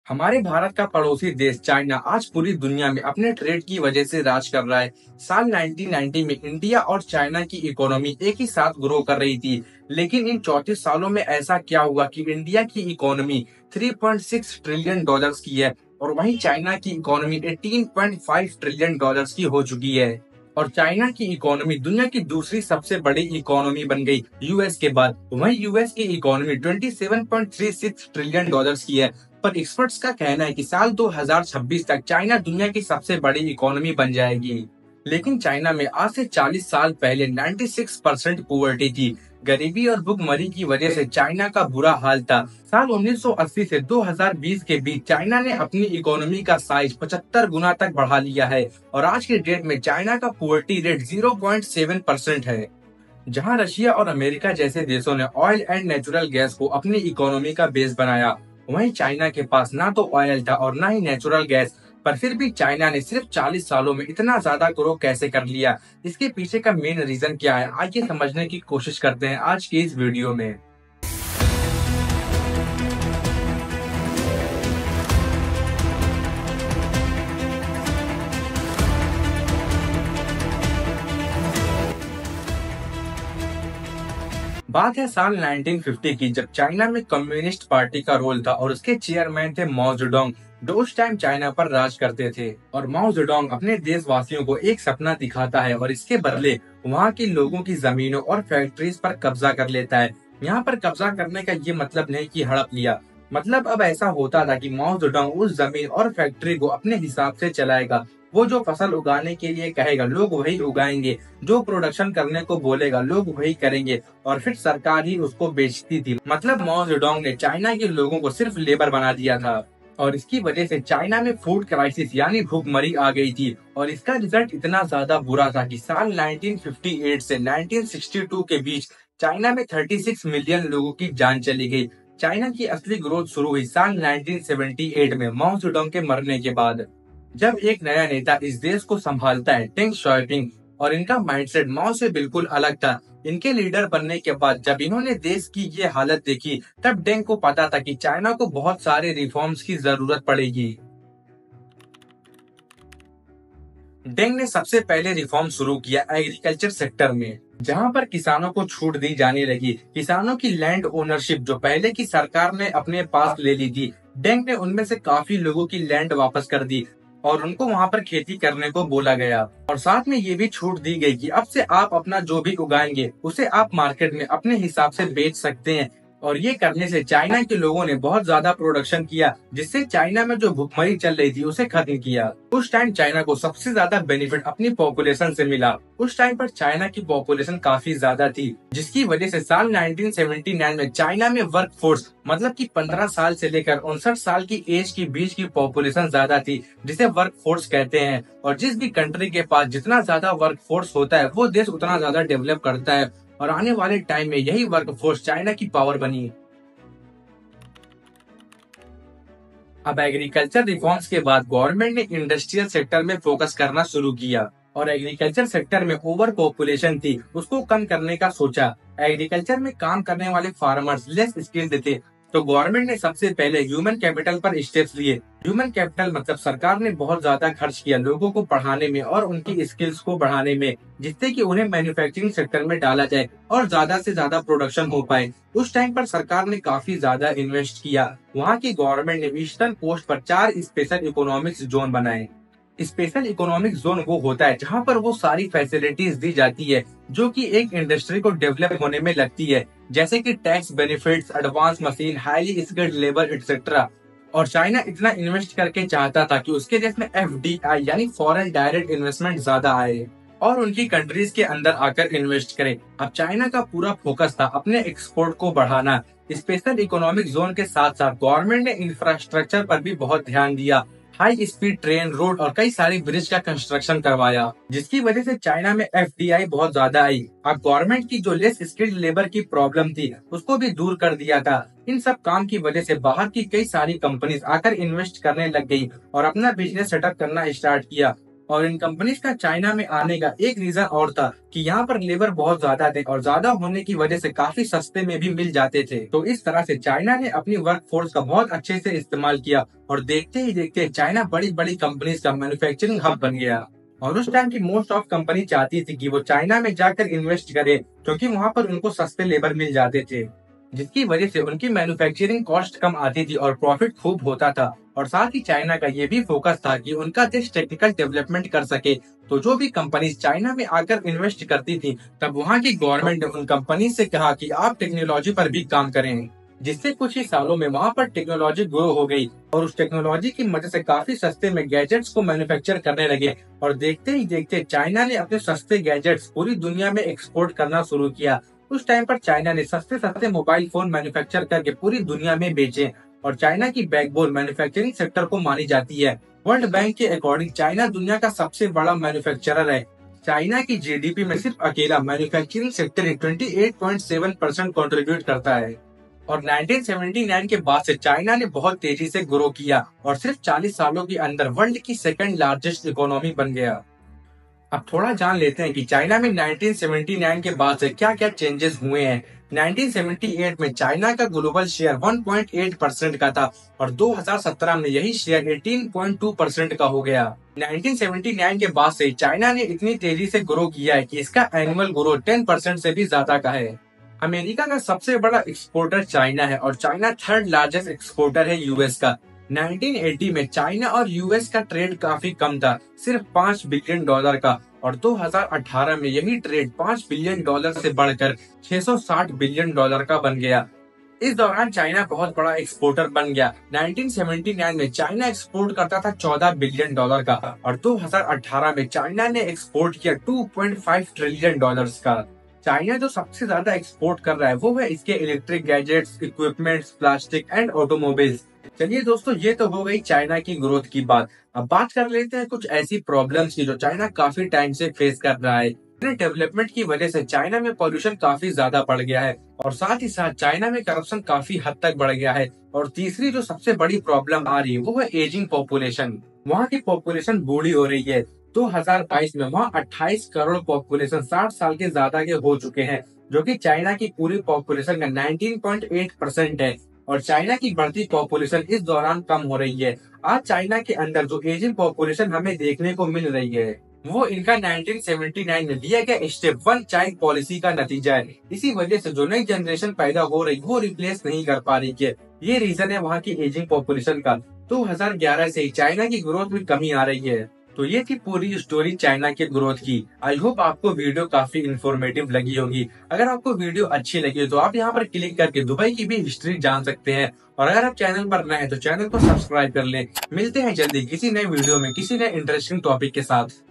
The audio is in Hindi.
हमारे भारत का पड़ोसी देश चाइना आज पूरी दुनिया में अपने ट्रेड की वजह से राज कर रहा है। साल 1990 में इंडिया और चाइना की इकोनॉमी एक ही साथ ग्रो कर रही थी, लेकिन इन 34 सालों में ऐसा क्या हुआ कि इंडिया की इकोनॉमी 3.6 ट्रिलियन डॉलर्स की है और वहीं चाइना की इकोनॉमी 18.5 ट्रिलियन डॉलर्स की हो चुकी है। और चाइना की इकोनॉमी दुनिया की दूसरी सबसे बड़ी इकोनॉमी बन गई यूएस के बाद। वहीं यूएस की इकोनॉमी 27.36 ट्रिलियन डॉलर्स की है। पर एक्सपर्ट्स का कहना है कि साल 2026 तक चाइना दुनिया की सबसे बड़ी इकोनॉमी बन जाएगी। लेकिन चाइना में आज से 40 साल पहले 96% पुअर्टी थी। गरीबी और भुखमरी की वजह से चाइना का बुरा हाल था। साल 1980 से 2020 के बीच चाइना ने अपनी इकोनॉमी का साइज 75 गुना तक बढ़ा लिया है और आज के डेट में चाइना का पुअर्टी रेट 0.7% है। जहां रशिया और अमेरिका जैसे देशों ने ऑयल एंड नेचुरल गैस को अपनी इकोनॉमी का बेस बनाया, वहीं चाइना के पास ना तो ऑयल था और ना ही नेचुरल गैस। पर फिर भी चाइना ने सिर्फ 40 सालों में इतना ज्यादा ग्रो कैसे कर लिया? इसके पीछे का मेन रीजन क्या है, आइए समझने की कोशिश करते हैं आज की इस वीडियो में। बात है साल 1950 की, जब चाइना में कम्युनिस्ट पार्टी का रोल था और उसके चेयरमैन थे माओ जेडोंग, जो उस टाइम चाइना पर राज करते थे। और माओ जेडोंग अपने देशवासियों को एक सपना दिखाता है और इसके बदले वहाँ के लोगों की जमीनों और फैक्ट्रीज पर कब्जा कर लेता है। यहाँ पर कब्जा करने का ये मतलब नहीं कि हड़प लिया, मतलब अब ऐसा होता था कि माओ जेडोंग उस जमीन और फैक्ट्री को अपने हिसाब से चलाएगा। वो जो फसल उगाने के लिए कहेगा लोग वही उगाएंगे, जो प्रोडक्शन करने को बोलेगा लोग वही करेंगे और फिर सरकार ही उसको बेचती थी। मतलब माओ जेडोंग ने चाइना के लोगों को सिर्फ लेबर बना दिया था और इसकी वजह से चाइना में फूड क्राइसिस यानी भूखमरी आ गई थी। और इसका रिजल्ट इतना ज्यादा बुरा था कि साल 1958 से 1962 के बीच चाइना में 36 मिलियन लोगों की जान चली गई। चाइना की असली ग्रोथ शुरू हुई साल 1978 में माओ जेडोंग के मरने के बाद, जब एक नया नेता इस देश को संभालता है, डेंग शाओपिंग। और इनका माइंडसेट माओ से बिल्कुल अलग था। इनके लीडर बनने के बाद जब इन्होंने देश की ये हालत देखी, तब डेंग को पता था कि चाइना को बहुत सारे रिफॉर्म्स की जरूरत पड़ेगी। डेंग ने सबसे पहले रिफॉर्म शुरू किया एग्रीकल्चर सेक्टर में, जहां पर किसानों को छूट दी जाने लगी। किसानों की लैंड ओनरशिप जो पहले की सरकार ने अपने पास ले ली थी, डेंग ने उनमें से काफी लोगों की लैंड वापस कर दी और उनको वहां पर खेती करने को बोला गया। और साथ में ये भी छूट दी गई कि अब से आप अपना जो भी उगाएंगे उसे आप मार्केट में अपने हिसाब से बेच सकते हैं। और ये करने से चाइना के लोगों ने बहुत ज्यादा प्रोडक्शन किया, जिससे चाइना में जो भुखमरी चल रही थी उसे खत्म किया। उस टाइम चाइना को सबसे ज्यादा बेनिफिट अपनी पॉपुलेशन से मिला। उस टाइम पर चाइना की पॉपुलेशन काफी ज्यादा थी, जिसकी वजह से साल 1979 में चाइना में वर्क फोर्स मतलब कि 15 साल से लेकर 59 साल की एज के बीच की पॉपुलेशन ज्यादा थी, जिसे वर्क फोर्स कहते हैं। और जिस भी कंट्री के पास जितना ज्यादा वर्क फोर्स होता है वो देश उतना ज्यादा डेवलप करता है। और आने वाले टाइम में यही वर्क फोर्स चाइना की पावर बनी। अब एग्रीकल्चर रिफॉर्म्स के बाद गवर्नमेंट ने इंडस्ट्रियल सेक्टर में फोकस करना शुरू किया और एग्रीकल्चर सेक्टर में ओवर पॉपुलेशन थी, उसको कम करने का सोचा। एग्रीकल्चर में काम करने वाले फार्मर्स लेस स्किल्ड थे, तो गवर्नमेंट ने सबसे पहले ह्यूमन कैपिटल पर स्टेप्स लिए। ह्यूमन कैपिटल मतलब सरकार ने बहुत ज्यादा खर्च किया लोगों को पढ़ाने में और उनकी स्किल्स को बढ़ाने में, जिससे कि उन्हें मैन्युफैक्चरिंग सेक्टर में डाला जाए और ज्यादा से ज्यादा प्रोडक्शन हो पाए। उस टाइम पर सरकार ने काफी ज्यादा इन्वेस्ट किया। वहाँ की गवर्नमेंट ने ईस्टर्न कोस्ट पर 4 स्पेशल इकोनॉमिक्स जोन बनाए। स्पेशल इकोनॉमिक जोन वो होता है जहाँ पर वो सारी फैसिलिटीज दी जाती है जो कि एक इंडस्ट्री को डेवलप होने में लगती है, जैसे कि tax benefits, advance machine, highly skilled labour etcetera. और चाइना इतना इन्वेस्ट करके चाहता था कि उसके देश में एफडीआई यानी फॉरेन डायरेक्ट इन्वेस्टमेंट ज्यादा आए और उनकी कंट्रीज के अंदर आकर इन्वेस्ट करे। अब चाइना का पूरा फोकस था अपने एक्सपोर्ट को बढ़ाना। स्पेशल इकोनॉमिक जोन के साथ साथ गवर्नमेंट ने इंफ्रास्ट्रक्चर पर भी बहुत ध्यान दिया। हाई स्पीड ट्रेन, रोड और कई सारी ब्रिज का कंस्ट्रक्शन करवाया, जिसकी वजह से चाइना में एफडीआई बहुत ज्यादा आई। अब गवर्नमेंट की जो लेस स्किल्ड लेबर की प्रॉब्लम थी उसको भी दूर कर दिया था। इन सब काम की वजह से बाहर की कई सारी कंपनीज आकर इन्वेस्ट करने लग गई और अपना बिजनेस सेटअप करना स्टार्ट किया। और इन कंपनीज का चाइना में आने का एक रीजन और था कि यहाँ पर लेबर बहुत ज्यादा थे और ज्यादा होने की वजह से काफी सस्ते में भी मिल जाते थे। तो इस तरह से चाइना ने अपनी वर्क फोर्स का बहुत अच्छे से इस्तेमाल किया और देखते ही देखते चाइना बड़ी बड़ी कंपनीज का मैन्युफैक्चरिंग हब बन गया। और उस टाइम की मोस्ट ऑफ कंपनी चाहती थी कि वो चाइना में जाकर इन्वेस्ट करे, क्योंकि वहाँ पर उनको सस्ते लेबर मिल जाते थे, जिसकी वजह से उनकी मैन्युफैक्चरिंग कॉस्ट कम आती थी और प्रॉफिट खूब होता था। और साथ ही चाइना का ये भी फोकस था कि उनका देश टेक्निकल डेवलपमेंट कर सके। तो जो भी कंपनीज चाइना में आकर इन्वेस्ट करती थी, तब वहाँ की गवर्नमेंट ने उन कंपनी से कहा कि आप टेक्नोलॉजी पर भी काम करें, जिससे कुछ ही सालों में वहाँ पर टेक्नोलॉजी ग्रो हो गई और उस टेक्नोलॉजी की मदद से काफी सस्ते में गैजेट्स को मैन्युफैक्चर करने लगे। और देखते ही देखते चाइना ने अपने सस्ते गैजेट्स पूरी दुनिया में एक्सपोर्ट करना शुरू किया। उस टाइम पर चाइना ने सस्ते सस्ते मोबाइल फोन मैन्युफैक्चर करके पूरी दुनिया में बेचे और चाइना की बैकबोन मैन्युफैक्चरिंग सेक्टर को मानी जाती है। वर्ल्ड बैंक के अकॉर्डिंग चाइना दुनिया का सबसे बड़ा मैन्युफैक्चरर है। चाइना की जीडीपी में सिर्फ अकेला मैन्युफैक्चरिंग सेक्टर 28.7% कंट्रीब्यूट करता है। और 1979 के बाद से चाइना ने बहुत तेजी से ग्रो किया और सिर्फ 40 सालों के अंदर वर्ल्ड की सेकंड लार्जेस्ट इकोनॉमी बन गया। अब थोड़ा जान लेते हैं कि चाइना में 1979 के बाद से क्या क्या चेंजेस हुए हैं। 1978 में चाइना का ग्लोबल शेयर 1.8% का था और 2017 में यही शेयर 18.2% का हो गया। 1979 के बाद से चाइना ने इतनी तेजी से ग्रो किया है कि इसका एनुअल ग्रोथ 10% से भी ज्यादा का है। अमेरिका का सबसे बड़ा एक्सपोर्टर चाइना है और चाइना थर्ड लार्जेस्ट एक्सपोर्टर है यूएस का। 1980 में चाइना और यूएस का ट्रेड काफी कम था, सिर्फ $5 बिलियन का, और 2018 में यही ट्रेड $5 बिलियन से बढ़कर $660 बिलियन का बन गया। इस दौरान चाइना बहुत बड़ा एक्सपोर्टर बन गया। 1979 में चाइना एक्सपोर्ट करता था $14 बिलियन का और 2018 में चाइना ने एक्सपोर्ट किया $2.5 ट्रिलियन का। चाइना जो सबसे ज्यादा एक्सपोर्ट कर रहा है वो है इसके electric gadgets, equipments, plastic and automobiles. चलिए दोस्तों, ये तो हो गई चाइना की ग्रोथ की बात। अब बात कर लेते हैं कुछ ऐसी प्रॉब्लम्स की जो चाइना काफी टाइम से फेस कर रहा है। डेवलपमेंट की वजह से चाइना में पॉल्यूशन काफी ज्यादा बढ़ गया है और साथ ही साथ चाइना में करप्शन काफी हद तक बढ़ गया है। और तीसरी जो सबसे बड़ी प्रॉब्लम आ रही है वो है एजिंग पॉपुलेशन। वहाँ की पॉपुलेशन बूढ़ी हो रही है। 2022 में वहाँ 28 करोड़ पॉपुलेशन 60 साल के ज्यादा के हो चुके हैं, जो कि चाइना की पूरी पॉपुलेशन का 19.8% है। और चाइना की बढ़ती पॉपुलेशन इस दौरान कम हो रही है। आज चाइना के अंदर जो एजिंग पॉपुलेशन हमें देखने को मिल रही है वो इनका 1979 में लिया गया स्टेप 1 चाइल्ड पॉलिसी का नतीजा है। इसी वजह से जो नई जनरेशन पैदा हो रही वो रिप्लेस नहीं कर पा रही है। ये रीजन है वहाँ की एजिंग पॉपुलेशन का। 2011 से ही चाइना की ग्रोथ में कमी आ रही है। तो ये थी पूरी स्टोरी चाइना के ग्रोथ की। आई होप आपको वीडियो काफी इंफॉर्मेटिव लगी होगी। अगर आपको वीडियो अच्छी लगी तो आप यहाँ पर क्लिक करके दुबई की भी हिस्ट्री जान सकते हैं। और अगर आप चैनल पर नए हैं तो चैनल को सब्सक्राइब कर लें। मिलते हैं जल्दी किसी नए वीडियो में किसी नए इंटरेस्टिंग टॉपिक के साथ।